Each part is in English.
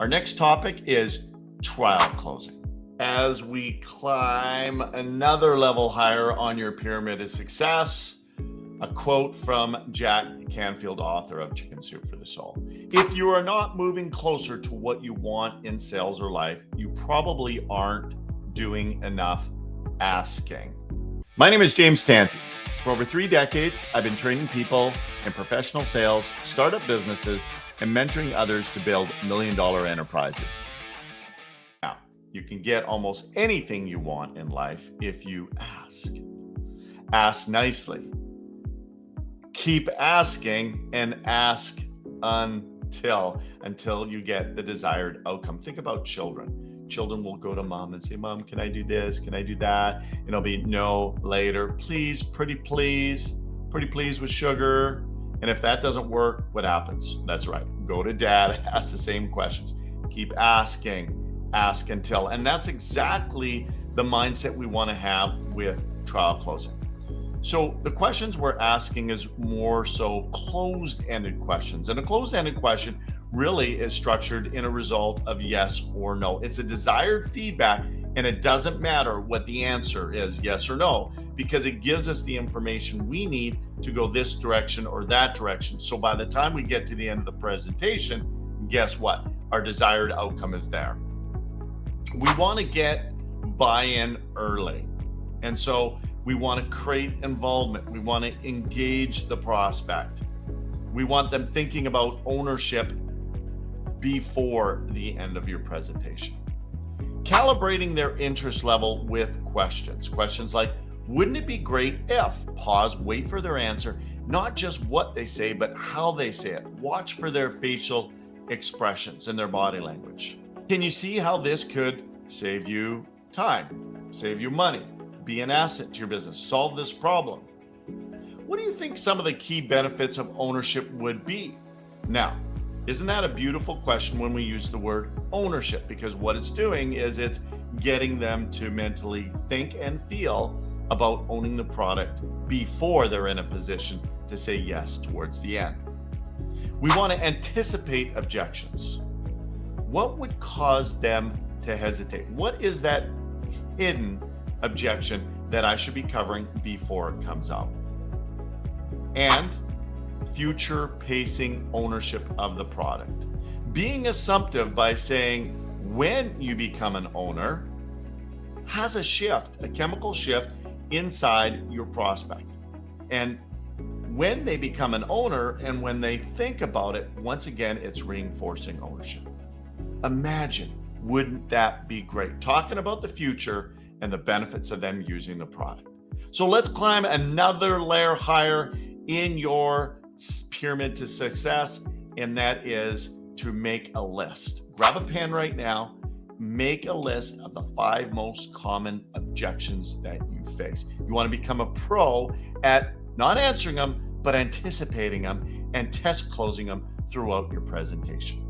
Our next topic is trial closing. As we climb another level higher on your pyramid of success, a quote from Jack Canfield, author of Chicken Soup for the Soul. If you are not moving closer to what you want in sales or life, you probably aren't doing enough asking. My name is James Tanti. For over 3 decades, I've been training people in professional sales, startup businesses, and mentoring others to build million-dollar enterprises. Now, you can get almost anything you want in life if you ask. Ask nicely. Keep asking and ask until you get the desired outcome. Think about children. Children will go to mom and say, "Mom, can I do this? Can I do that?" And it'll be no later. Please, pretty please with sugar. And if that doesn't work, what happens? That's right. Go to dad, ask the same questions. Keep asking, ask until. And that's exactly the mindset we want to have with trial closing. So the questions we're asking is more so closed-ended questions. And a closed-ended question really is structured in a result of yes or no. It's a desired feedback, and it doesn't matter what the answer is, yes or no, because it gives us the information we need to go this direction or that direction. So by the time we get to the end of the presentation, guess what? Our desired outcome is there. We want to get buy-in early. And so we want to create involvement. We want to engage the prospect. We want them thinking about ownership before the end of your presentation. Calibrating their interest level with questions. Questions like, wouldn't it be great if, pause, wait for their answer, not just what they say, but how they say it. Watch for their facial expressions and their body language. Can you see how this could save you time, save you money, be an asset to your business, solve this problem? What do you think some of the key benefits of ownership would be? Now, isn't that a beautiful question when we use the word ownership? Because what it's doing is it's getting them to mentally think and feel about owning the product before they're in a position to say yes towards the end. We want to anticipate objections. What would cause them to hesitate? What is that hidden objection that I should be covering before it comes out? And future pacing ownership of the product. Being assumptive by saying when you become an owner has a shift, a chemical shift inside your prospect. And when they become an owner and when they think about it, once again, it's reinforcing ownership. Imagine, wouldn't that be great? Talking about the future and the benefits of them using the product. So let's climb another layer higher in your pyramid to success, and that is to make a list. Grab a pen right now, make a list of the 5 most common objections that you face. You want to become a pro at not answering them, but anticipating them and test closing them throughout your presentation.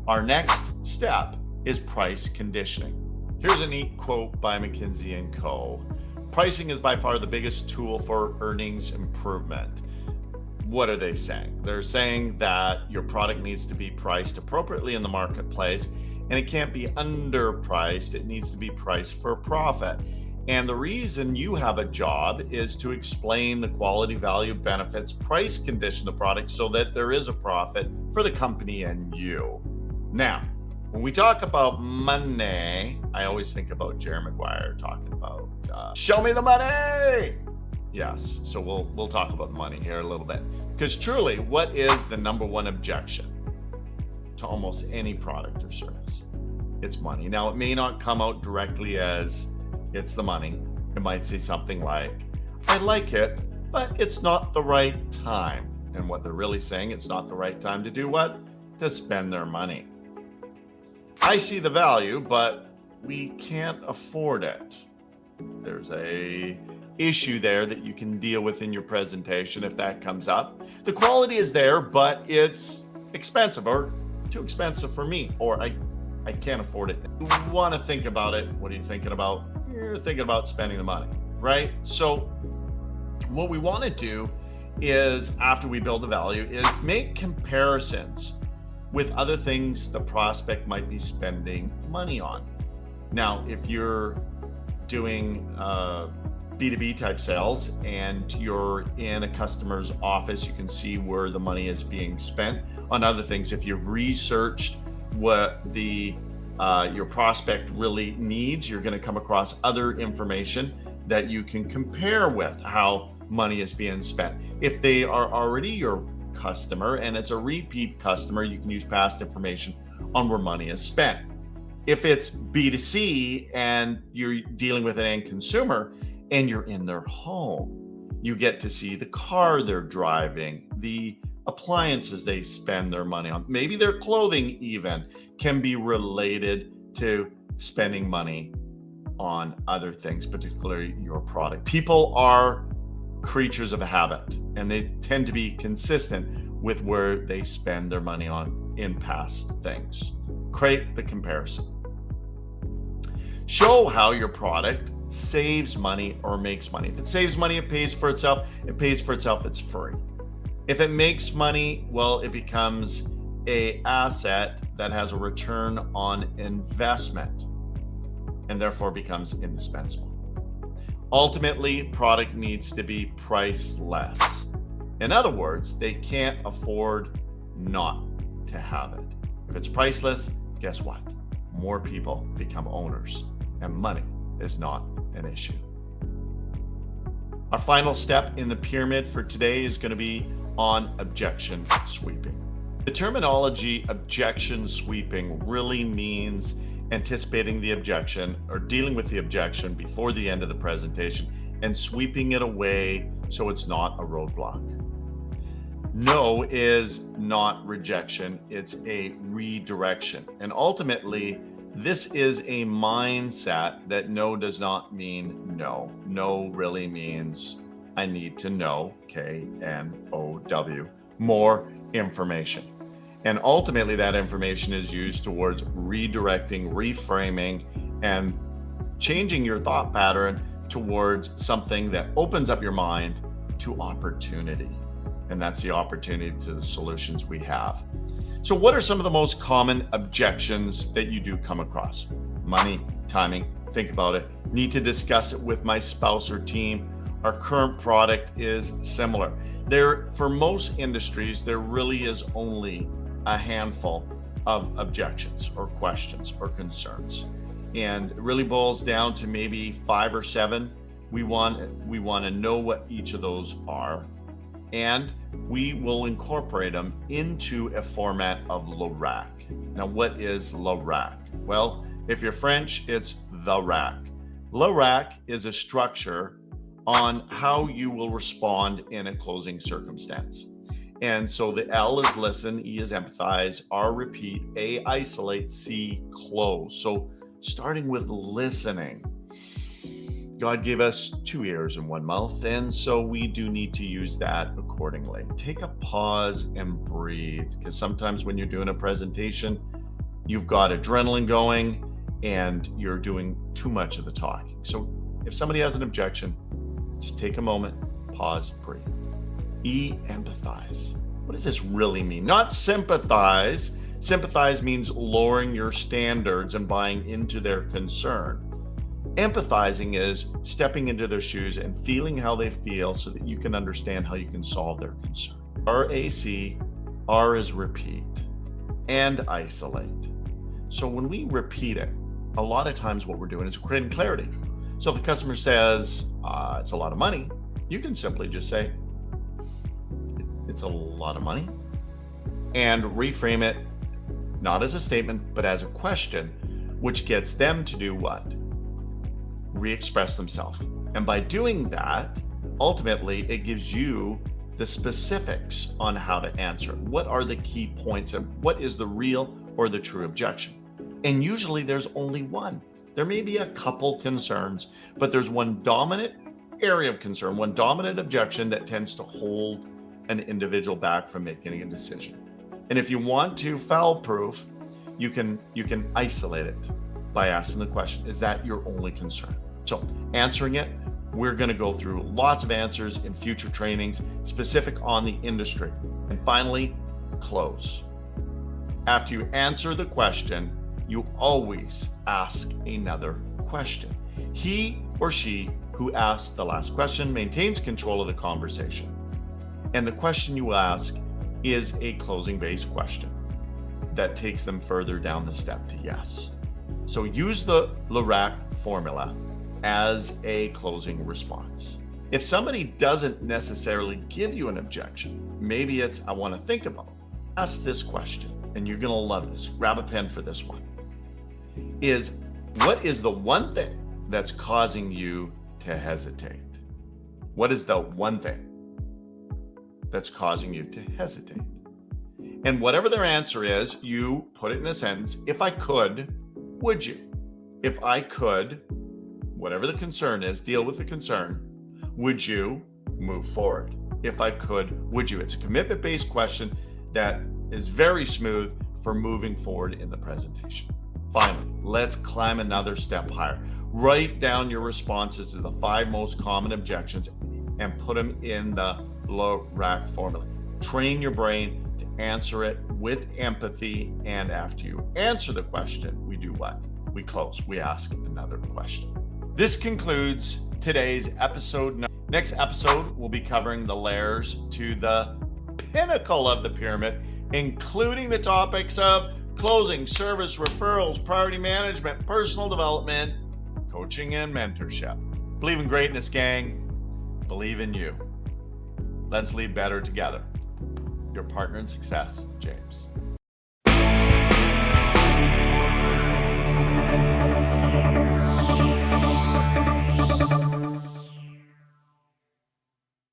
Our next step is price conditioning. Here's a neat quote by McKinsey & Co. Pricing is by far the biggest tool for earnings improvement. What are they saying? They're saying that your product needs to be priced appropriately in the marketplace, and it can't be underpriced. It needs to be priced for profit. And the reason you have a job is to explain the quality, value, benefits, price condition the product so that there is a profit for the company and you. Now, when we talk about money, I always think about Jerry Maguire talking about, show me the money. Yes, so we'll talk about money here a little bit, because truly, what is the number one objection to almost any product or service? It's money. Now, it may not come out directly as it's the money. It might say something like, I like it, but it's not the right time. And what they're really saying, it's not the right time to do what? To spend their money. I see the value, but we can't afford it. There's a issue there that you can deal with in your presentation if that comes up. The quality is there, but it's expensive or too expensive for me, or I can't afford it. You want to think about it. What are you thinking about? You're thinking about spending the money, right? So what we want to do is, after we build the value, is make comparisons with other things the prospect might be spending money on. Now, if you're doing B2B type sales and you're in a customer's office, you can see where the money is being spent on other things. If you've researched what your prospect really needs, you're going to come across other information that you can compare with how money is being spent. If they are already your customer and it's a repeat customer, you can use past information on where money is spent. If it's B2C and you're dealing with an end consumer and you're in their home, you get to see the car they're driving, the appliances they spend their money on. Maybe their clothing even can be related to spending money on other things, particularly your product. People are creatures of habit, and they tend to be consistent with where they spend their money on in past things. Create the comparison. Show how your product saves money or makes money. If it saves money, it pays for itself. It pays for itself, it's free. If it makes money, well, it becomes an asset that has a return on investment and therefore becomes indispensable. Ultimately, product needs to be priceless. In other words, they can't afford not to have it. If it's priceless, guess what? More people become owners, and money is not an issue. Our final step in the pyramid for today is going to be on objection sweeping. The terminology objection sweeping really means anticipating the objection or dealing with the objection before the end of the presentation and sweeping it away so it's not a roadblock. No is not rejection, it's a redirection. And ultimately, this is a mindset that no does not mean no. No really means I need to know, K-N-O-W, more information. And ultimately that information is used towards redirecting, reframing, and changing your thought pattern towards something that opens up your mind to opportunity. And that's the opportunity to the solutions we have. So what are some of the most common objections that you do come across? Money, timing, think about it. Need to discuss it with my spouse or team. Our current product is similar. For most industries, there really is only a handful of objections or questions or concerns. And it really boils down to maybe 5 or 7. We want to know what each of those are, and we will incorporate them into a format of LORAC. Now, what is LORAC? Well, if you're French, it's the rack. LORAC is a structure on how you will respond in a closing circumstance. And so the L is listen, E is empathize, R repeat, A isolate, C close. So starting with listening. God gave us 2 ears and 1 mouth, and so we do need to use that accordingly. Take a pause and breathe, because sometimes when you're doing a presentation, you've got adrenaline going and you're doing too much of the talking. So if somebody has an objection, just take a moment, pause, breathe. E, empathize. What does this really mean? Not sympathize. Sympathize means lowering your standards and buying into their concern. Empathizing is stepping into their shoes and feeling how they feel so that you can understand how you can solve their concern. RAC, R is repeat, and isolate. So when we repeat it, a lot of times what we're doing is we're creating clarity. So if the customer says, it's a lot of money, you can simply just say, it's a lot of money, and reframe it not as a statement, but as a question, which gets them to do what? Re-express themselves. And by doing that, ultimately, it gives you the specifics on how to answer it. What are the key points and what is the real or the true objection? And usually there's only one. There may be a couple concerns, but there's one dominant area of concern, one dominant objection that tends to hold an individual back from making a decision. And if you want to foul-proof, you can isolate it by asking the question, is that your only concern? So answering it, we're going to go through lots of answers in future trainings specific on the industry. And finally, close. After you answer the question, you always ask another question. He or she who asks the last question maintains control of the conversation. And the question you ask is a closing-based question that takes them further down the step to yes. So use the LURAC formula as a closing response. If somebody doesn't necessarily give you an objection, maybe it's, I want to think about it. Ask this question, and you're going to love this. Grab a pen for this one. What is the one thing that's causing you to hesitate? What is the one thing that's causing you to hesitate? And whatever their answer is, you put it in a sentence. If I could, would you? If I could, whatever the concern is, deal with the concern. Would you move forward? If I could, would you? It's a commitment-based question that is very smooth for moving forward in the presentation. Finally, let's climb another step higher. Write down your responses to the 5 most common objections and put them in the LURAC formula. Train your brain to answer it with empathy, and after you answer the question, we do what? We close. We ask another question. This concludes today's episode. Next episode, we'll be covering the layers to the pinnacle of the pyramid, including the topics of closing, service, referrals, priority management, personal development, coaching, and mentorship. Believe in greatness, gang. Believe in you. Let's lead better together. Your partner in success, James.